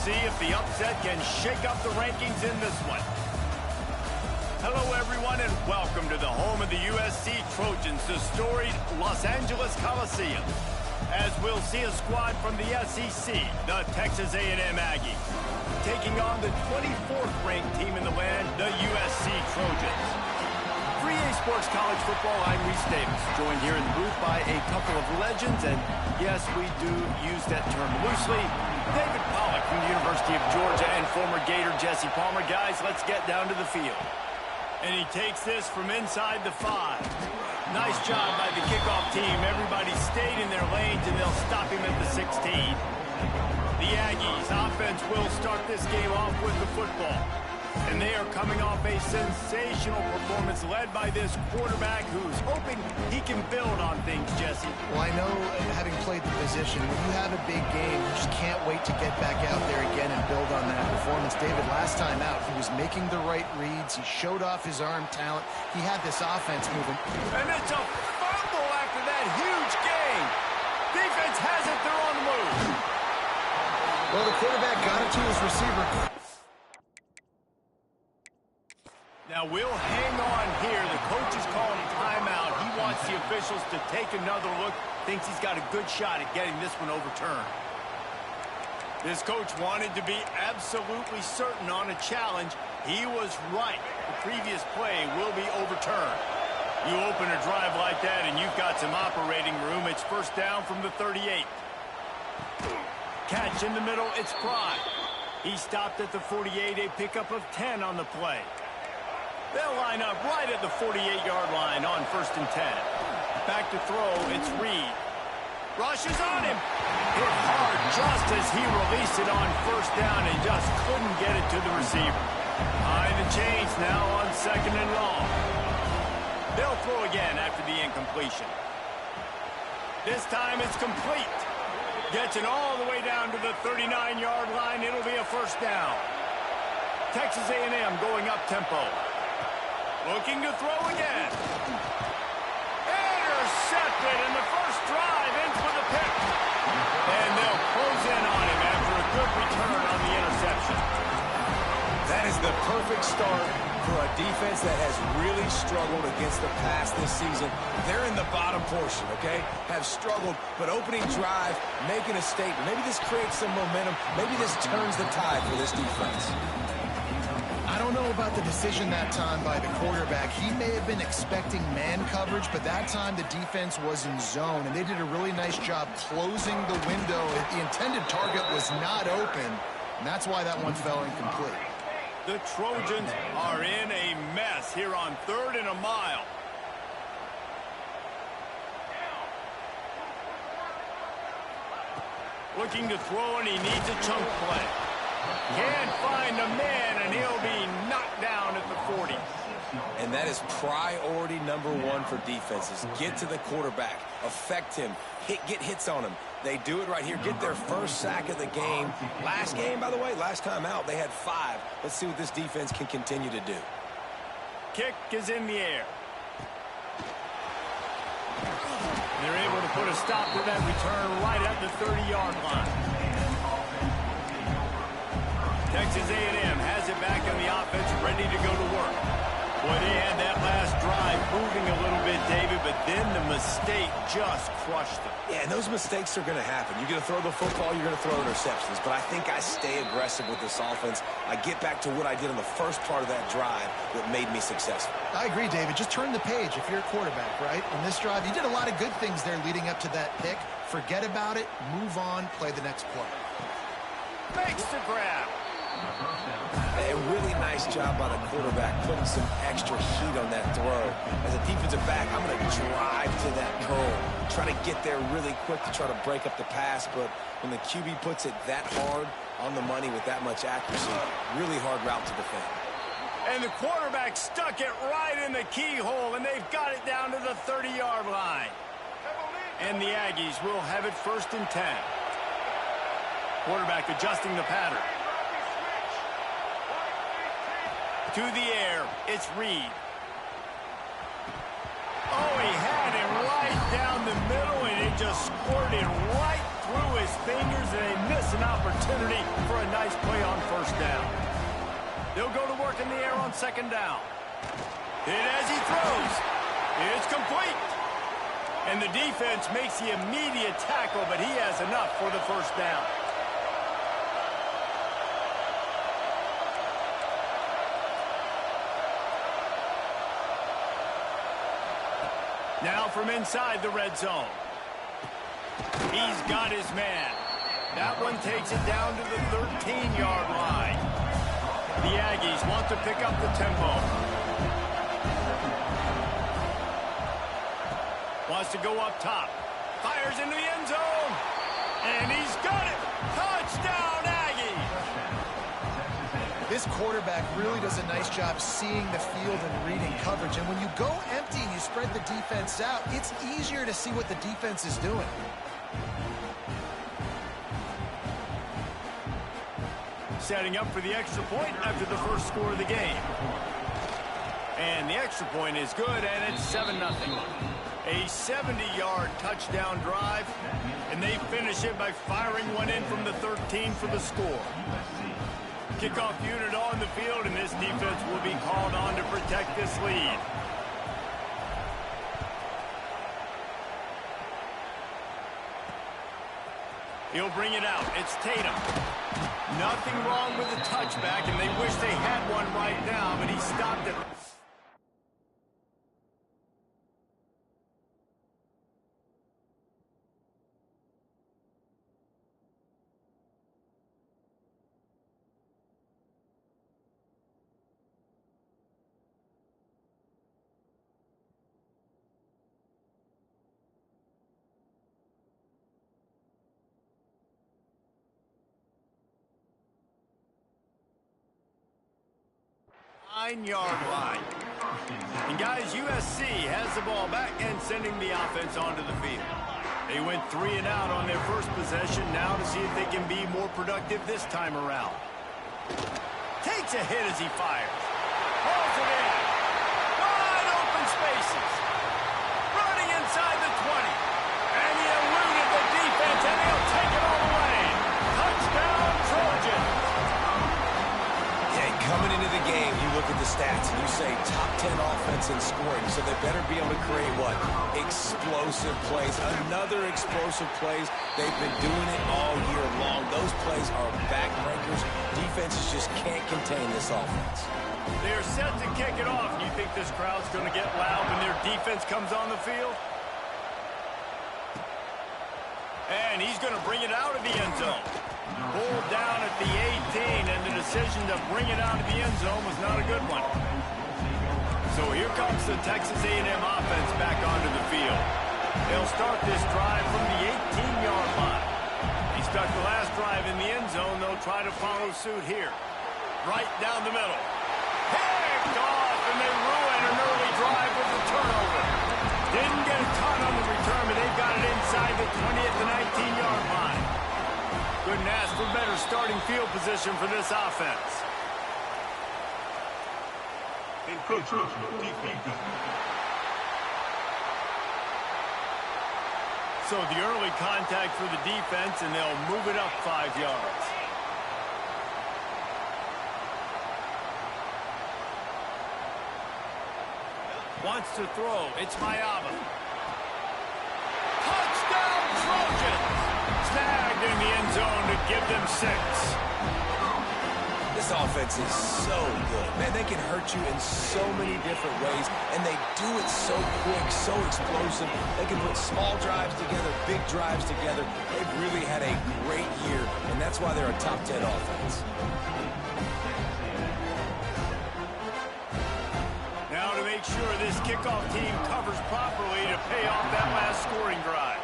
see if the upset can shake up the rankings in this one. Hello, everyone, and welcome to the home of the USC Trojans, the storied Los Angeles Coliseum. As we'll see a squad from the SEC, the Texas A&M Aggies, taking on the 24th ranked team in the land, the USC Trojans. For EA Sports College Football, I'm Reese Davis, joined here in the booth by a couple of legends, and yes, we do use that term loosely. David Pollack from the University of Georgia and former Gator Jesse Palmer. Guys, let's get down to the field. And he takes this from inside the 5. Nice job by the kickoff team. Everybody stayed in their lanes, and they'll stop him at the 16. The Aggies offense will start this game off with the football. And they are coming off a sensational performance led by this quarterback who's hoping he can build on things, Jesse. Well, I know, having played the position, when you have a big game, you just can't wait to get back out there again and build on that performance. David, last time out, he was making the right reads. He showed off his arm talent. He had this offense moving. And it's a fumble after that huge gain. Defense has it. They're on the move. Well, the quarterback got it to his receiver. Now we'll hang on here. The coach is calling timeout. He wants the officials to take another look. Thinks he's got a good shot at getting this one overturned. This coach wanted to be absolutely certain on a challenge. He was right. The previous play will be overturned. You open a drive like that and you've got some operating room. It's first down from the 38. Catch in the middle. It's Pride. He stopped at the 48. A pickup of 10 on the play. They'll line up right at the 48-yard line on 1st and 10. Back to throw, it's Reed. Rushes on him. Hit hard just as he released it on 1st down and just couldn't get it to the receiver. Behind the chains now on 2nd and long. They'll throw again after the incompletion. This time it's complete. Gets it all the way down to the 39-yard line. It'll be a 1st down. Texas A&M going up tempo. Looking to throw again. Intercepted in the first drive, in for the pick. And they'll close in on him after a good return on the interception. That is the perfect start for a defense that has really struggled against the pass this season. They're in the bottom portion, okay? Have struggled, but opening drive, making a statement. Maybe this creates some momentum. Maybe this turns the tide for this defense. I don't know about the decision that time by the quarterback. He may have been expecting man coverage, but that time the defense was in zone, and they did a really nice job closing the window. The intended target was not open, and that's why that one fell incomplete. The Trojans are in a mess here on 3rd and a mile. Looking to throw, and he needs a chunk play. Can't find a man, and he'll be knocked down at the 40. And that is priority number 1 for defenses. Get to the quarterback, affect him, get hits on him. They do it right here, get their first sack of the game. Last game, by the way, last time out, they had 5. Let's see what this defense can continue to do. Kick is in the air. They're able to put a stop to that return right at the 30-yard line. Texas A&M has it back on the offense, ready to go to work. Boy, they had that last drive moving a little bit, David, but then the mistake just crushed them. Yeah, and those mistakes are going to happen. You're going to throw the football, you're going to throw interceptions, but I think I stay aggressive with this offense. I get back to what I did in the first part of that drive that made me successful. I agree, David. Just turn the page if you're a quarterback, right? On this drive, you did a lot of good things there leading up to that pick. Forget about it, move on, play the next play. Makes the grab. A really nice job by the quarterback putting some extra heat on that throw. As a defensive back, I'm going to drive to that curl, try to get there really quick to try to break up the pass, but when the QB puts it that hard on the money with that much accuracy, really hard route to defend. And the quarterback stuck it right in the keyhole, and they've got it down to the 30-yard line. And the Aggies will have it 1st and 10. Quarterback adjusting the pattern. To the air, it's Reed. Oh, he had it right down the middle, and it just squirted right through his fingers, and they miss an opportunity for a nice nice play on first down. They'll go to work in the air on second down. And as he throws, it's complete. And the defense makes the immediate tackle, but he has enough for the first down. Now from inside the red zone. He's got his man. That one takes it down to the 13-yard line. The Aggies want to pick up the tempo. Wants to go up top. Fires into the end zone. And he's got it. Touchdown, Aggies. This quarterback really does a nice job seeing the field and reading coverage. And when you go empty and you spread the defense out, it's easier to see what the defense is doing. Setting up for the extra point after the first score of the game. And the extra point is good, and it's 7-0. A 70-yard touchdown drive, and they finish it by firing one in from the 13 for the score. Kickoff unit on the field, and this defense will be called on to protect this lead. He'll bring it out. It's Tatum. Nothing wrong with the touchback, and they wish they had one right now, but he stopped it. Nine-yard line. And guys, USC has the ball back and sending the offense onto the field. They went 3 and out on their first possession, now to see if they can be more productive this time around. Takes a hit as he fires. Pulls it in. Wide open spaces. Running inside the 20. And he eluded the defense, and he'll take it all the way. Touchdown, Trojans. Coming into the game, you look at the stats and you say top 10 offense in scoring, so they better be able to create what? Explosive plays. Another explosive plays. They've been doing it all year long. Those plays are backbreakers. Defenses just can't contain this offense. They're set to kick it off. Do you think this crowd's going to get loud when their defense comes on the field? And he's going to bring it out of the end zone. Pulled down at the 18, and the decision to bring it out of the end zone was not a good one. So here comes the Texas A&M offense back onto the field. They'll start this drive from the 18-yard line. He stuck the last drive in the end zone. They'll try to follow suit here. Right down the middle. Picked off, and they ruin an early drive with the turnover. Didn't get a ton on the return, but they've got it inside the 20 at the 19-yard line. Couldn't ask for better starting field position for this offense. So the early contact for the defense, and they'll move it up 5 yards. Wants to throw. It's Mayaba. Touchdown, Trojans! Snagged in the end zone to give them 6. This offense is so good. Man, they can hurt you in so many different ways, and they do it so quick, so explosive. They can put small drives together, big drives together. They've really had a great year, and that's why they're a top 10 offense. Now to make sure this kickoff team covers properly to pay off that last scoring drive.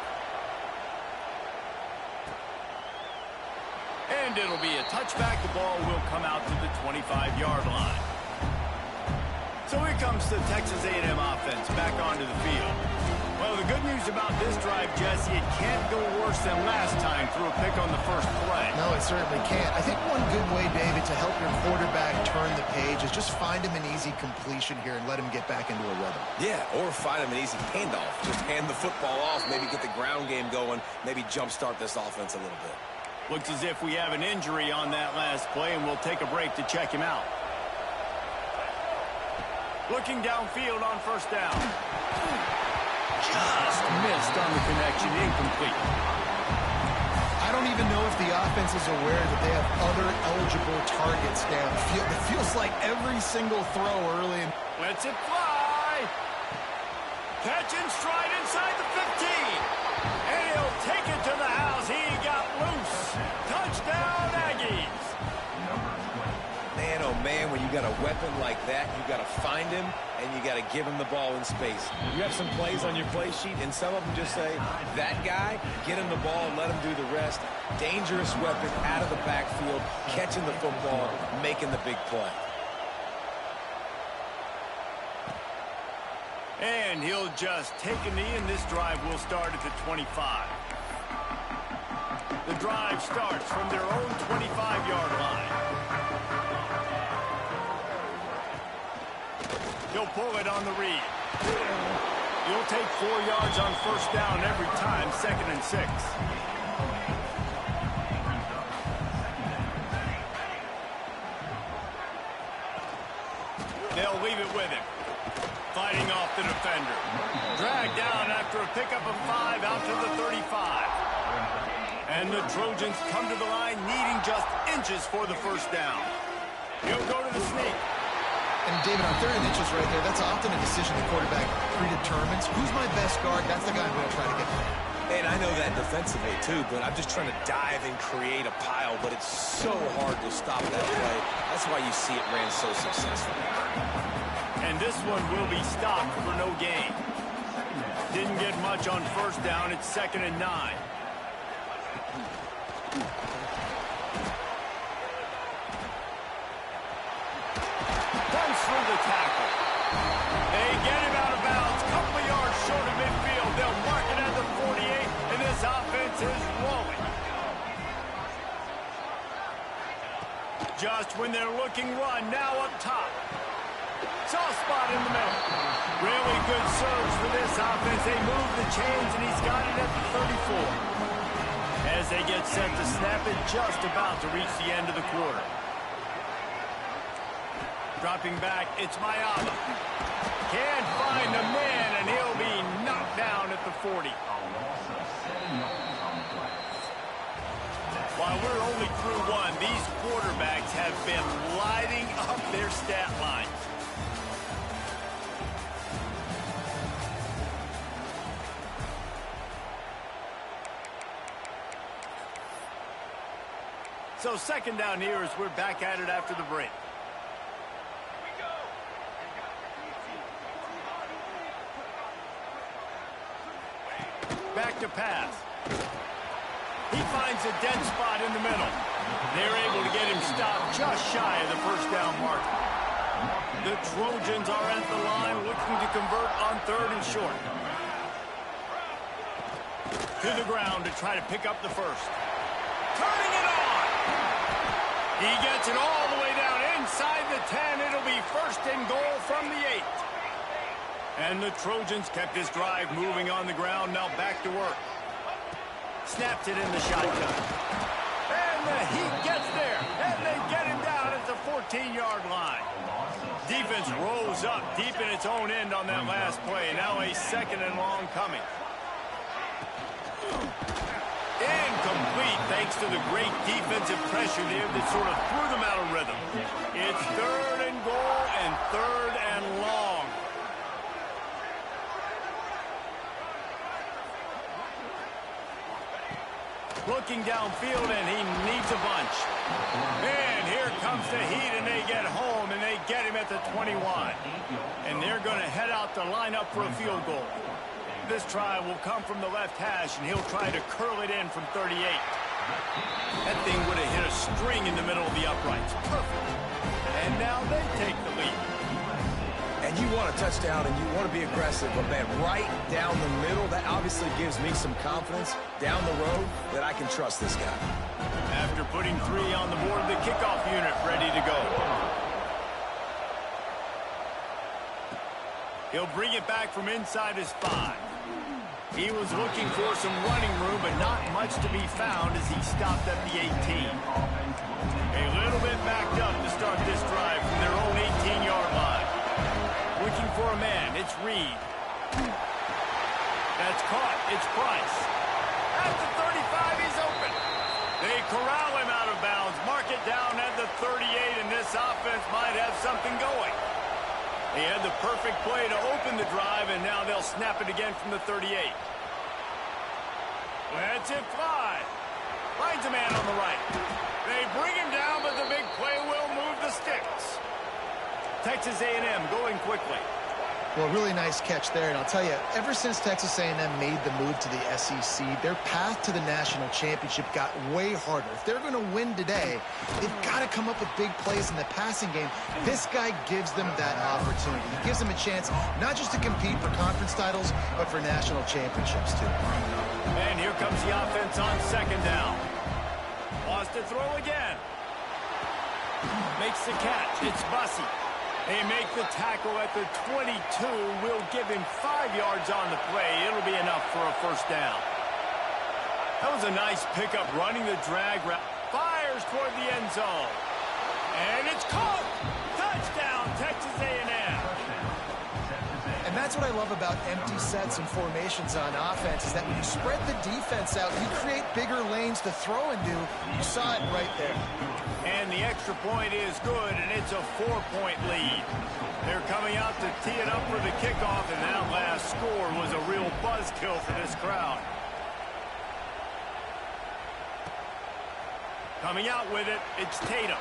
And it'll be a touchback. The ball will come out to the 25-yard line. So here comes the Texas A&M offense back onto the field. Well, the good news about this drive, Jesse, it can't go worse than last time through a pick on the first play. No, it certainly can't. I think one good way, David, to help your quarterback turn the page is just find him an easy completion here and let him get back into a rhythm. Yeah, or find him an easy handoff. Just hand the football off, maybe get the ground game going, maybe jumpstart this offense a little bit. Looks as if we have an injury on that last play, and we'll take a break to check him out. Looking downfield on first down. Just missed on the connection, incomplete. I don't even know if the offense is aware that they have other eligible targets downfield. It feels like every single throw early. Lets it fly. Catch and stride inside the 15. And he'll take it to the house. He got loose. Touchdown, Aggies. Man, oh man, when you got a weapon like that, you got to find him and you got to give him the ball in space. You have some plays on your play sheet, and some of them just say, that guy, get him the ball, let him do the rest. Dangerous weapon out of the backfield, catching the football, making the big play. And he'll just take a knee, and this drive will start at the 25. The drive starts from their own 25-yard line. He'll pull it on the read. He'll take 4 yards on first down every time, 2nd and 6. They'll leave it with him. Fighting off the defender. Dragged down after a pickup of 5 out to the 35. And the Trojans come to the line needing just inches for the first down. He'll go to the sneak. And David, on 3rd and inches right there, that's often a decision the quarterback predetermines. Who's my best guard? That's the guy I'm going to try to get by. And I know that defensively too, but I'm just trying to dive and create a pile, but it's so hard to stop that play. That's why you see it ran so successfully. And this one will be stopped for no gain. Didn't get much on first down. It's 2nd and 9. Runs through the tackle. They get him out of bounds. Couple of yards short of midfield. They'll mark it at the 48, and this offense is rolling. Just when they're looking run, now up top. Soft spot in the middle. Really good surge for this offense. They move the chains, and he's got it at the 34. As they get set to snap it, just about to reach the end of the quarter. Dropping back, it's Mayaba. Can't find a man, and he'll be knocked down at the 40. While we're only through one, these quarterbacks have been lighting up their stat lines. So 2nd down here as we're back at it after the break. Back to pass. He finds a dead spot in the middle. They're able to get him stopped just shy of the first down mark. The Trojans are at the line looking to convert on 3rd and short. To the ground to try to pick up the first. Turning it on. He gets it all the way down inside the 10. It'll be 1st and goal from the 8. And the Trojans kept this drive moving on the ground. Now back to work. Snapped it in the shotgun. And the Heat gets there. And they get him down at the 14-yard line. Defense rose up deep in its own end on that last play. Now a 2nd and long coming. Incomplete thanks to the great defensive pressure there that sort of threw them out of rhythm. It's 3rd and goal and 3rd and long. Looking downfield, and he needs a bunch. And here comes the Heat, and they get home, and they get him at the 21. And they're going to head out to line up for a field goal. This try will come from the left hash, and he'll try to curl it in from 38. That thing would have hit a string in the middle of the uprights. Perfect. And now they take the lead. And you want a touchdown, and you want to be aggressive, but, man, right down the middle, that obviously gives me some confidence down the road that I can trust this guy. After putting 3 on the board, the kickoff unit ready to go. He'll bring it back from inside his 5. He was looking for some running room, but not much to be found as he stopped at the 18. A little bit backed up to start this drive from their own 18-yard line. Looking for a man, it's Reed. That's caught, it's Price. At the 35, he's open. They corral him out of bounds, mark it down at the 38, and this offense might have something going. He had the perfect play to open the drive, and now they'll snap it again from the 38. Lets it fly. Finds a man on the right. They bring him down, but the big play will move the sticks. Texas A&M going quickly. Well, really nice catch there, and I'll tell you, ever since Texas A&M made the move to the SEC, their path to the national championship got way harder. If they're going to win today, they've got to come up with big plays in the passing game. This guy gives them that opportunity. He gives them a chance not just to compete for conference titles, but for national championships, too. And here comes the offense on second down. Wants to throw again. Makes the catch. It's Bussey. They make the tackle at the 22. Will give him 5 yards on the play. It'll be enough for a first down. That was a nice pickup running the drag route. Fires toward the end zone. And it's caught. Touchdown, Texas A&M. And that's what I love about empty sets and formations on offense, is that when you spread the defense out, you create bigger lanes to throw into. You saw it right there. And the extra point is good, and it's a 4-point lead. They're coming out to tee it up for the kickoff, and that last score was a real buzzkill for this crowd. Coming out with it, it's Tatum.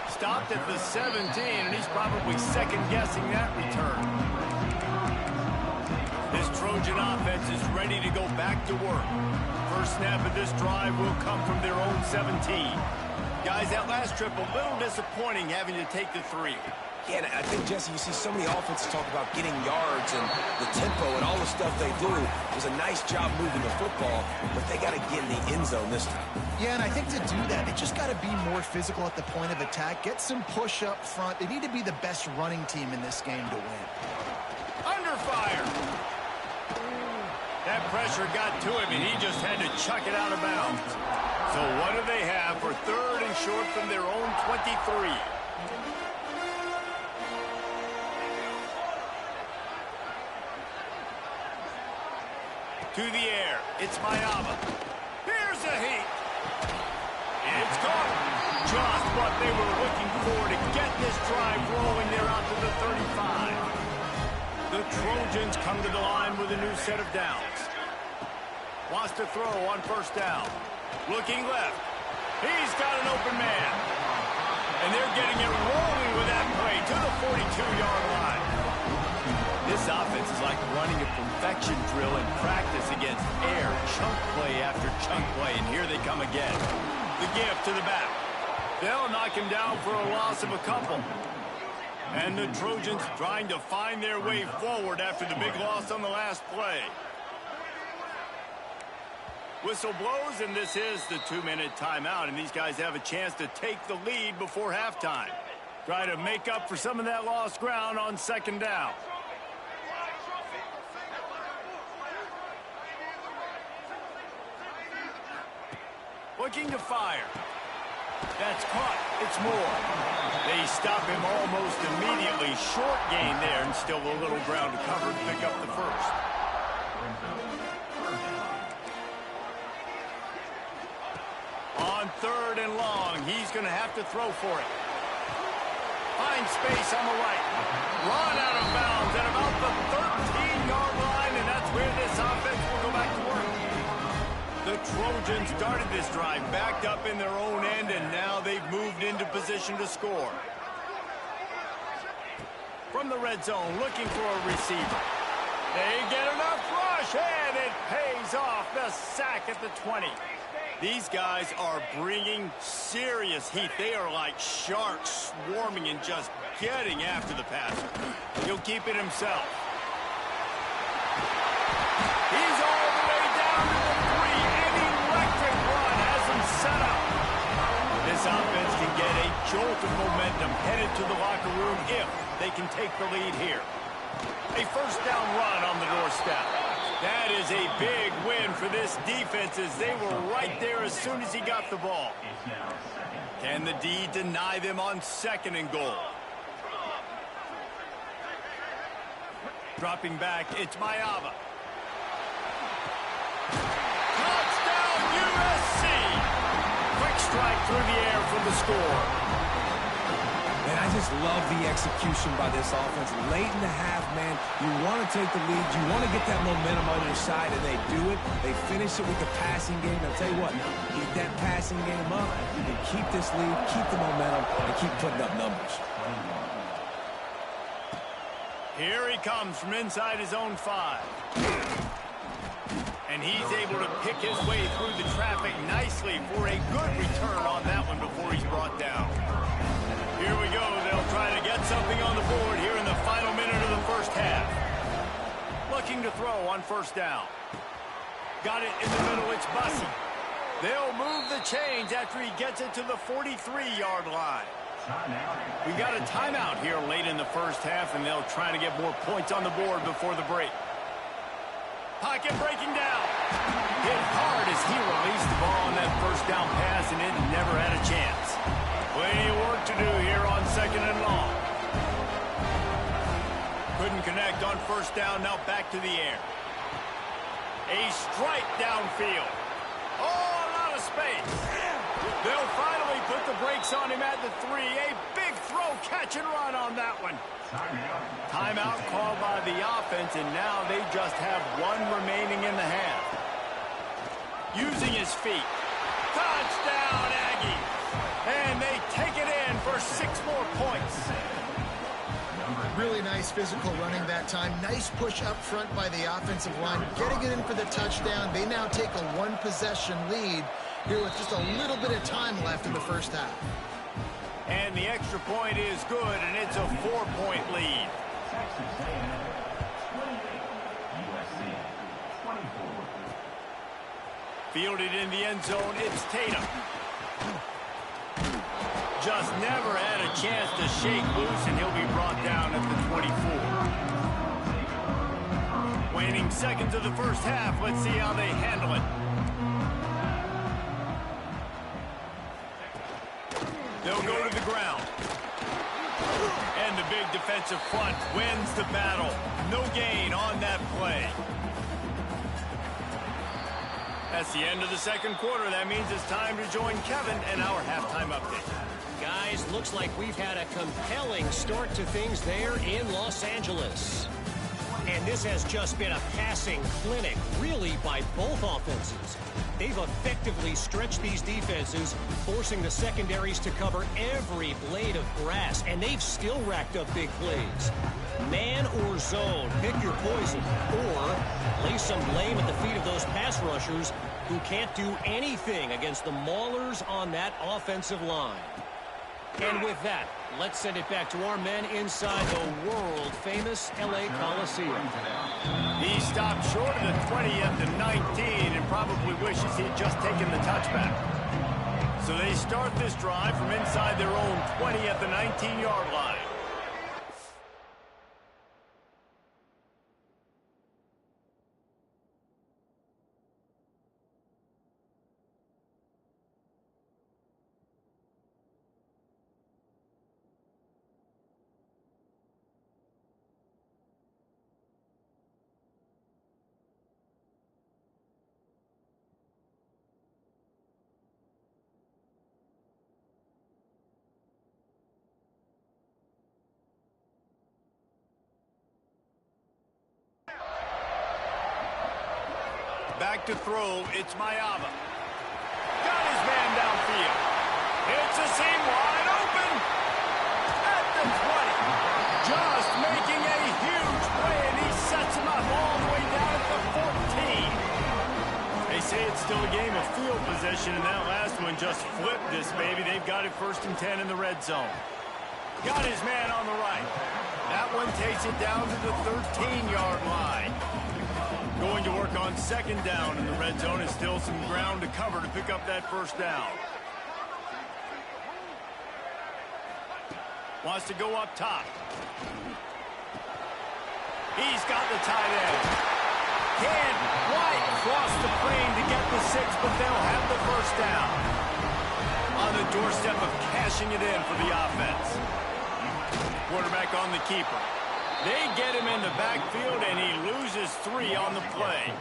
Stopped at the 17, and he's probably second-guessing that return. This Trojan offense is ready to go back to work. First snap of this drive will come from their own 17. Guys, that last trip, a little disappointing having to take the 3. Yeah, and I think, Jesse, you see so many offenses talk about getting yards and the tempo and all the stuff they do. It was a nice job moving the football, but they got to get in the end zone this time. Yeah, and I think to do that, they just got to be more physical at the point of attack, get some push up front. They need to be the best running team in this game to win. Under fire. That pressure got to him, and he just had to chuck it out of bounds. So what do they have for third and short from their own 23? To the air, it's Mayaba. Here's a heat. It's caught. Just what they were looking for to get this drive rolling. They're out to the 35. The Trojans come to the line with a new set of downs. Wants to throw on first down. Looking left. He's got an open man. And they're getting it rolling with that play to the 42-yard line. This offense is like running a perfection drill in practice against air. Chunk play after chunk play, and here they come again. The give to the back. They'll knock him down for a loss of a couple. And the Trojans trying to find their way forward after the big loss on the last play. Whistle blows, and this is the 2-minute timeout, and these guys have a chance to take the lead before halftime. Try to make up for some of that lost ground on second down. Looking to fire. That's caught. It's Moore. They stop him almost immediately. Short gain there, and still a little ground to cover to pick up the first. On third and long, he's going to have to throw for it. Finds space on the right. Run out of bounds at about the 13-yard line, and that's where this offense will go back to work. The Trojans started this drive, backed up in their own end, and now they've moved into position to score. From the red zone, looking for a receiver. They get enough rush, and it pays off. The sack at the 20. These guys are bringing serious heat. They are like sharks swarming and just getting after the passer. He'll keep it himself. He's all the way down to the 3. An electric run has him set up. This offense can get a jolt of momentum headed to the locker room if they can take the lead here. A first down run on the doorstep. That is a big win for this defense as they were right there as soon as he got the ball. Can the D deny them on 2nd and goal? Dropping back, it's Maeva. Touchdown USC! Quick strike through the air for the score. Man, I just love the execution by this offense. Late in the half, man, you want to take the lead. You want to get that momentum on your side, and they do it. They finish it with the passing game. I'll tell you what, keep that passing game up. You can keep this lead, keep the momentum, and keep putting up numbers. Here he comes from inside his own 5. And he's able to pick his way through the traffic nicely for a good return on that one before he's brought down. Here we go. They'll try to get something on the board here in the final minute of the first half. Looking to throw on 1st down. Got it in the middle. It's Bussey. They'll move the chains after he gets it to the 43-yard line. We got a timeout here late in the first half, and they'll try to get more points on the board before the break. Pocket breaking down. Hit hard as he released the ball on that 1st down pass, and it never had a chance. Plenty of work to do here on 2nd and long. Couldn't connect on 1st down, now back to the air. A strike downfield. Oh, a lot of space. They'll finally put the brakes on him at the 3. A big throw, catch and run on that one. Timeout called by the offense, and now they just have 1 remaining in the half. Using his feet. Touchdown, Aggies. And they take it in for 6 more points. Really nice physical running that time. Nice push up front by the offensive line. Getting it in for the touchdown. They now take a 1-possession lead here with just a little bit of time left in the first half. And the extra point is good, and it's a 4-point lead. Fielded in the end zone, it's Tatum. Just never had a chance to shake loose, and he'll be brought down at the 24. Waning seconds of the first half. Let's see how they handle it. They'll go to the ground. And the big defensive front wins the battle. No gain on that play. That's the end of the 2nd quarter. That means it's time to join Kevin and our halftime update. Guys, looks like we've had a compelling start to things there in Los Angeles. And this has just been a passing clinic, really, by both offenses. They've effectively stretched these defenses, forcing the secondaries to cover every blade of grass, and they've still racked up big plays. Man or zone, pick your poison, or lay some blame at the feet of those pass rushers who can't do anything against the maulers on that offensive line. And with that, let's send it back to our men inside the world-famous LA Coliseum. He stopped short of the 20 at the 19 and probably wishes he'd just taken the touchback. So they start this drive from inside their own 20 at the 19-yard line. Back to throw, it's Maeva. Got his man downfield. It's a seam wide open. At the 20. Just making a huge play, and he sets him up all the way down at the 14. They say it's still a game of field position, and that last one just flipped this baby. They've got it 1st and 10 in the red zone. Got his man on the right. That one takes it down to the 13-yard line. Going to work on 2nd down in the red zone. Is still some ground to cover to pick up that 1st down. Wants to go up top. He's got the tight end. Can't quite cross the plane to get the 6, but they'll have the first down. On the doorstep of cashing it in for the offense. Quarterback on the keeper. They get him in the backfield, and he loses 3 on the play.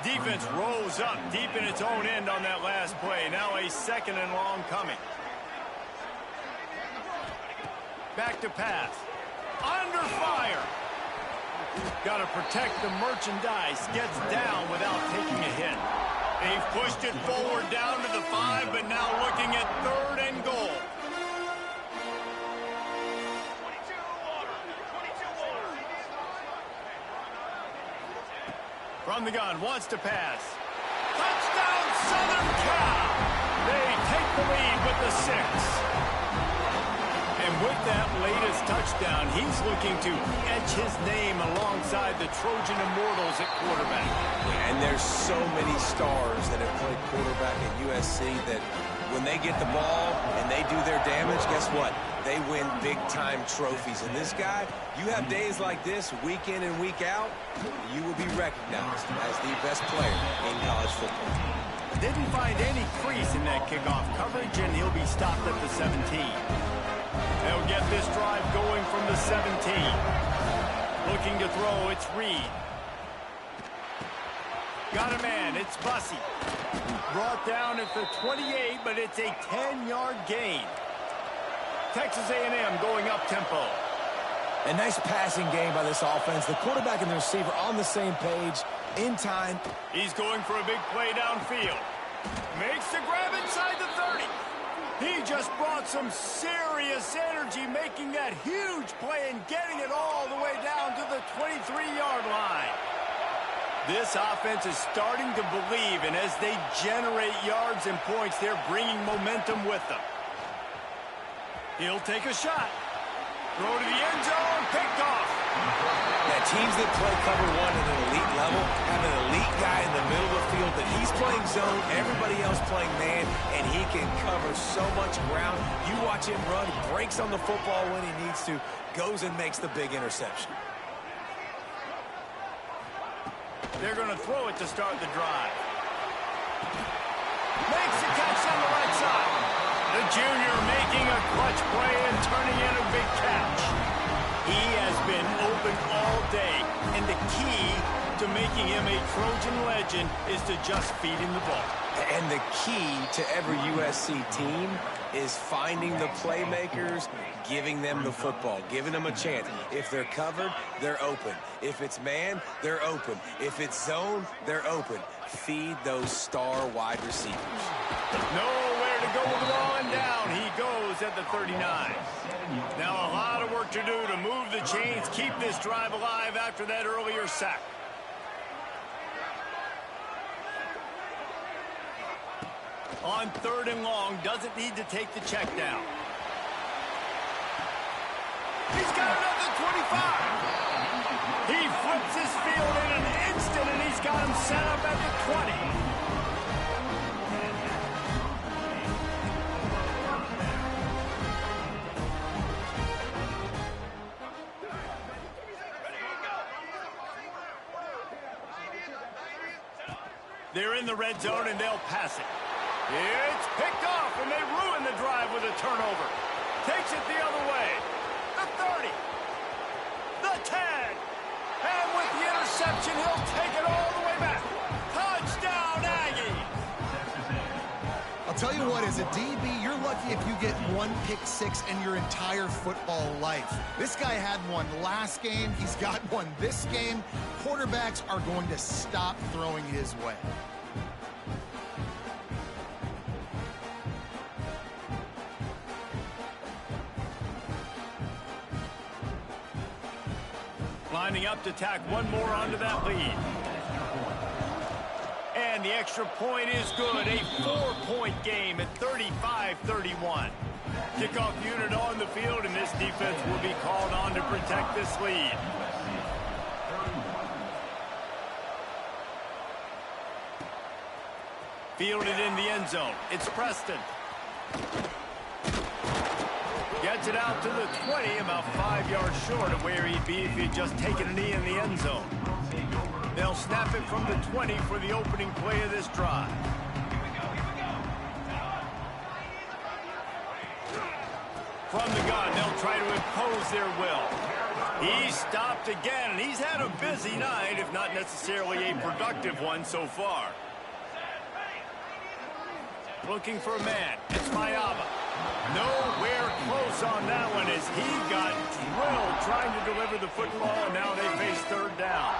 Defense rolls up deep in its own end on that last play. Now a 2nd and long coming. Back to pass. Under fire. Got to protect the merchandise. Gets down without taking a hit. They've pushed it forward down to the 5, but now looking at 3rd and goal. From the gun, wants to pass. Touchdown, Southern Cal! They take the lead with the 6. And with that latest touchdown, he's looking to etch his name alongside the Trojan Immortals at quarterback. And there's so many stars that have played quarterback at USC that when they get the ball and they do their damage, guess what? They win big-time trophies. And this guy, you have days like this, week in and week out, you will be recognized as the best player in college football. Didn't find any crease in that kickoff coverage, and he'll be stopped at the 17. They'll get this drive going from the 17. Looking to throw, it's Reed. Got a man, it's Bussey. Brought down at the 28, but it's a 10-yard gain. Texas A&M going up-tempo. A nice passing game by this offense. The quarterback and the receiver on the same page, in time. He's going for a big play downfield. Makes the grab inside the 30. He just brought some serious energy, making that huge play and getting it all the way down to the 23-yard line. This offense is starting to believe, and as they generate yards and points, they're bringing momentum with them. He'll take a shot. Throw to the end zone, picked off. Now, teams that play cover 1 at an elite level have an elite guy in the middle of the field that he's playing zone, everybody else playing man, and he can cover so much ground. You watch him run, breaks on the football when he needs to, goes and makes the big interception. They're going to throw it to start the drive. Makes the catch on the right side. The junior making a clutch play and turning in a big catch. He has been open all day, and the key to making him a Trojan legend is to just feed him the ball. And the key to every USC team is finding the playmakers, giving them the football, giving them a chance. If they're covered, they're open. If it's man, they're open. If it's zone, they're open. Feed those star wide receivers. Nowhere to go with the ball, and down he goes at the 39. Now a lot of work to do to move the chains, keep this drive alive after that earlier sack. On 3rd and long, doesn't need to take the check down. He's got another 25. He flips his field in an instant, and he's got him set up at the 20. They're in the red zone, and they'll pass it. It's picked off, and they ruin the drive with a turnover. Takes it the other way. The 30. The 10. And with the interception, he'll take it all the way back. Touchdown, Aggie. I'll tell you what, as a DB, you're lucky if you get 1 pick 6 in your entire football life. This guy had one last game. He's got one this game. Quarterbacks are going to stop throwing his way. Lining up to tack one more onto that lead. And the extra point is good. A 4-point game at 35-31. Kickoff unit on the field, and this defense will be called on to protect this lead. Fielded in the end zone. It's Preston. Gets it out to the 20, about 5 yards short of where he'd be if he'd just taken a knee in the end zone. They'll snap it from the 20 for the opening play of this drive. From the gun, they'll try to impose their will. He's stopped again, and he's had a busy night, if not necessarily a productive one so far. Looking for a man. It's Mayaba. Nowhere close on that one as he got drilled trying to deliver the football, and now they face third down.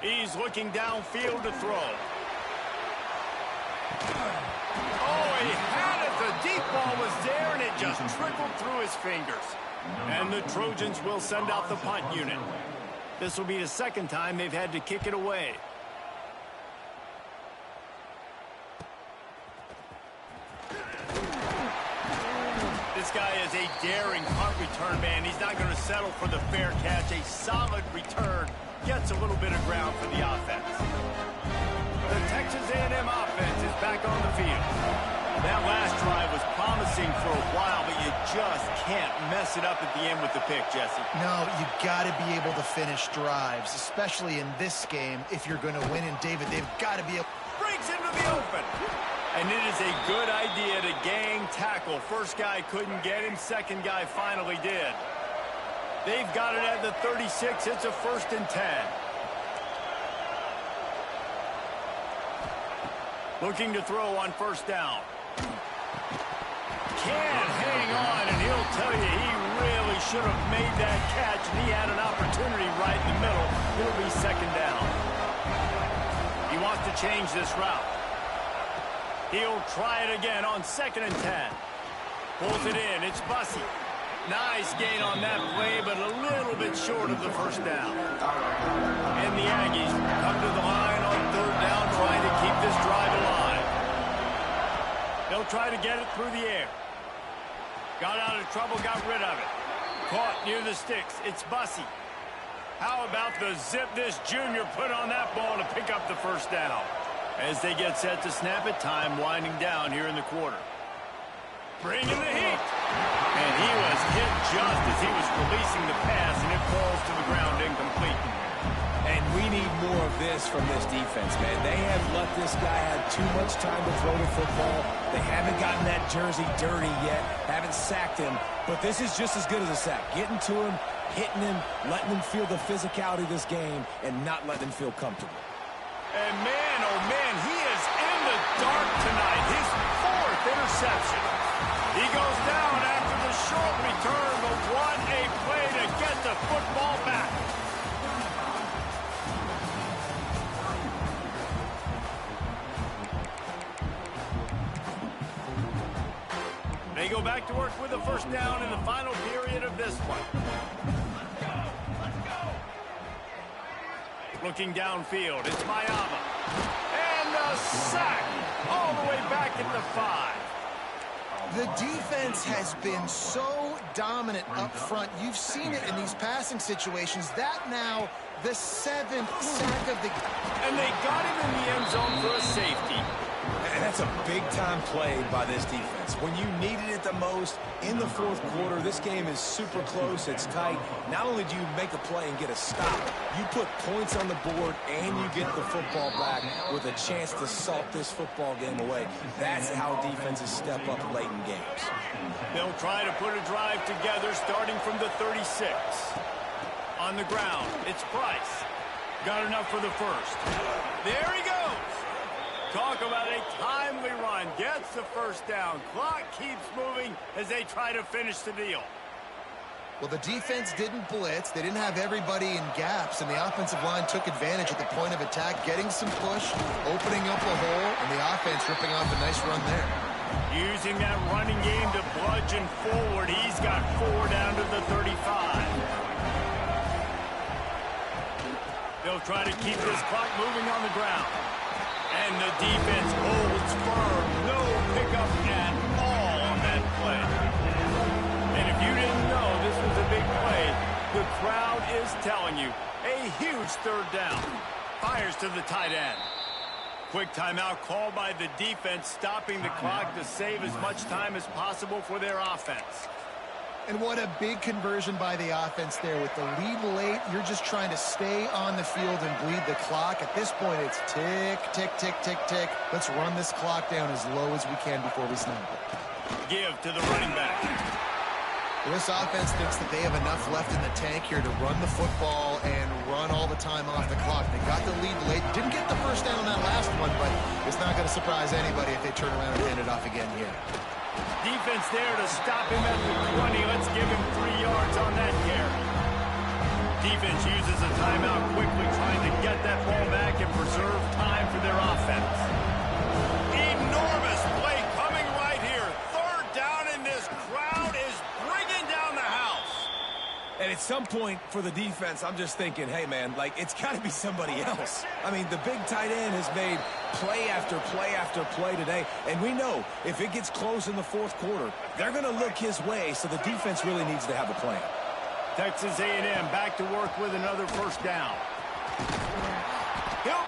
He's looking downfield to throw. Oh, he had it. The deep ball was there, and it just trickled through his fingers. And the Trojans will send out the punt unit. This will be the second time they've had to kick it away. This guy is a daring punt return man. He's not going to settle for the fair catch. A solid return gets a little bit of ground for the offense. The Texas A&M offense is back on the field. That last drive was promising for a while, but you just can't mess it up at the end with the pick, Jesse. No, you got to be able to finish drives, especially in this game. If you're going to win, and David, they've got to be able... Breaks into the open. And it is a good idea to gang tackle. First guy couldn't get him. Second guy finally did. They've got it at the 36. It's a 1st and 10. Looking to throw on 1st down. Can't hang on, and he'll tell you he really should have made that catch, and he had an opportunity right in the middle. It'll be 2nd down. He wants to change this route. He'll try it again on 2nd and 10. Pulls it in. It's Bussey. Nice gain on that play, but a little bit short of the 1st down. And the Aggies come to the line on 3rd down, trying to keep this drive alive. They'll try to get it through the air. Got out of trouble, got rid of it. Caught near the sticks. It's Bussey. How about the zip this junior put on that ball to pick up the 1st down? As they get set to snap it, time winding down here in the quarter. Bringing the heat. And he was hit just as he was releasing the pass, and it falls to the ground incomplete. And we need more of this from this defense, man. They have let this guy have too much time to throw the football. They haven't gotten that jersey dirty yet, haven't sacked him. But this is just as good as a sack. Getting to him, hitting him, letting him feel the physicality of this game, and not letting him feel comfortable. And man, oh man, he is in the dark tonight. His 4th interception. He goes down after the short return, but what a play to get the football back. They go back to work with the 1st down in the final period of this one. Looking downfield, it's Mayaba. And a sack all the way back at the 5. The defense has been so dominant up front. You've seen it in these passing situations. That now, the 7th sack of the... And they got him in the end zone for a safety. And that's a big-time play by this defense. When you needed it the most in the 4th quarter, this game is super close. It's tight. Not only do you make a play and get a stop, you put points on the board and you get the football back with a chance to salt this football game away. That's how defenses step up late in games. They'll try to put a drive together starting from the 36. On the ground, it's Price. Got enough for the 1st. There he goes. Talk about a timely run. Gets the 1st down. Clock keeps moving as they try to finish the deal. Well, the defense didn't blitz. They didn't have everybody in gaps, and the offensive line took advantage at the point of attack, getting some push, opening up a hole, and the offense ripping off a nice run there. Using that running game to bludgeon forward. He's got 4 down to the 35. They'll try to keep this clock moving on the ground. And the defense holds firm. No pickup at all on that play. And if you didn't know this was a big play, the crowd is telling you. A huge 3rd down. Fires to the tight end. quick timeout called by the defense, stopping the clock to save as much time as possible for their offense. And what a big conversion by the offense there. With the lead late, you're just trying to stay on the field and bleed the clock. At this point, it's tick, tick, tick, tick, tick. Let's run this clock down as low as we can before we snap it. Give to the running back. This offense thinks that they have enough left in the tank here to run the football and run all the time off the clock. They got the lead late. Didn't get the first down on that last one, but it's not going to surprise anybody if they turn around and hand it off again here. Defense there to stop him at the 20. Let's give him 3 yards on that carry. Defense uses a timeout quickly, trying to get that ball back and preserve time for their offense. Enormous play coming right here. Third down, and this crowd is bringing down the house. And at some point for the defense, I'm just thinking, hey, man, like, it's got to be somebody else. I mean, the big tight end has made play after play after play today. And we know if it gets close in the fourth quarter, they're going to look his way, so the defense really needs to have a plan. Texas A&M back to work with another first down. He'll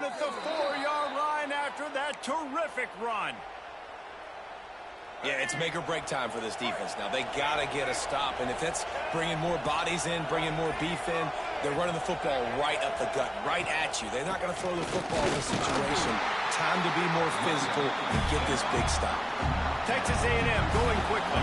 at the 4-yard line after that terrific run. Yeah, it's make or break time for this defense now. They got to get a stop, and if that's bringing more bodies in, bringing more beef in, they're running the football right up the gut, right at you. They're not going to throw the football in this situation. Time to be more physical and get this big stop. Texas A&M going quickly.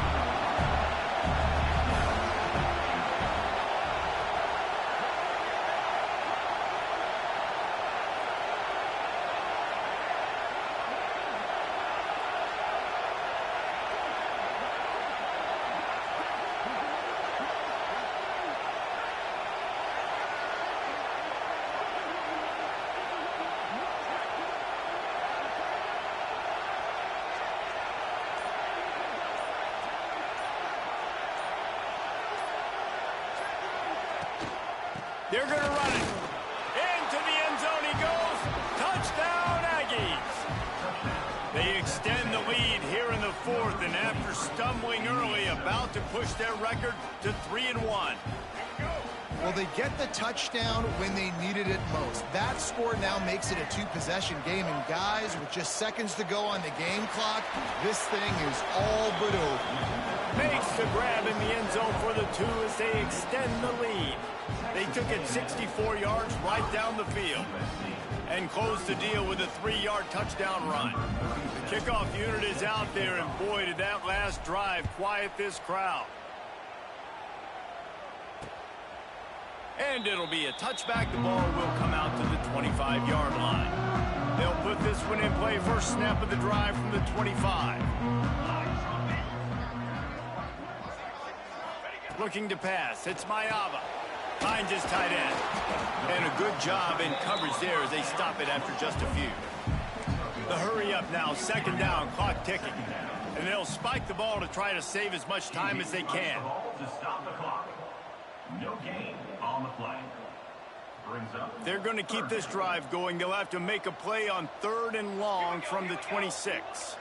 They're going to run it. Into the end zone he goes. Touchdown, Aggies. They extend the lead here in the fourth, and after stumbling early, about to push their record to 3-1. Well, they get the touchdown when they needed it most. That score now makes it a two-possession game, and guys, with just seconds to go on the game clock, this thing is all but over. Makes the grab in the end zone for the two as they extend the lead. They took it 64 yards right down the field and closed the deal with a 3-yard touchdown run. The kickoff unit is out there, and boy, did that last drive quiet this crowd. And it'll be a touchback. The ball will come out to the 25-yard line. They'll put this one in play. First snap of the drive from the 25. Looking to pass. It's Mayava. Finds his tight end. And a good job in coverage there as they stop it after just a few. The hurry up now, second down, clock ticking. And they'll spike the ball to try to save as much time as they can. To stop the clock. No gain on the play. Brings up. They're going to keep this drive going. They'll have to make a play on 3rd and long from the 26.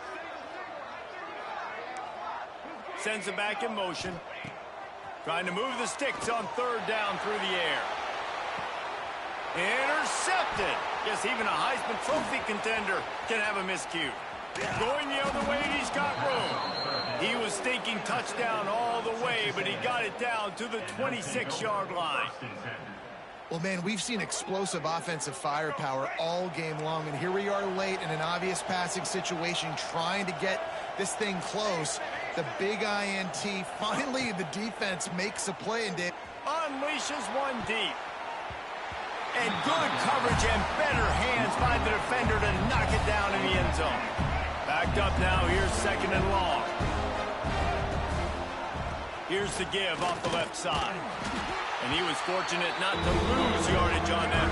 Sends it back in motion. Trying to move the sticks on 3rd down through the air. Intercepted. Yes, even a Heisman Trophy contender can have a miscue. Going the other way, and he's got room. He was thinking touchdown all the way, but he got it down to the 26-yard line. Well, man, we've seen explosive offensive firepower all game long, and here we are late in an obvious passing situation trying to get this thing close. The big INT, finally the defense makes a play and unleashes one deep. And good coverage and better hands by the defender to knock it down in the end zone. Backed up now, here's 2nd and long. Here's the give off the left side. And he was fortunate not to lose yardage on that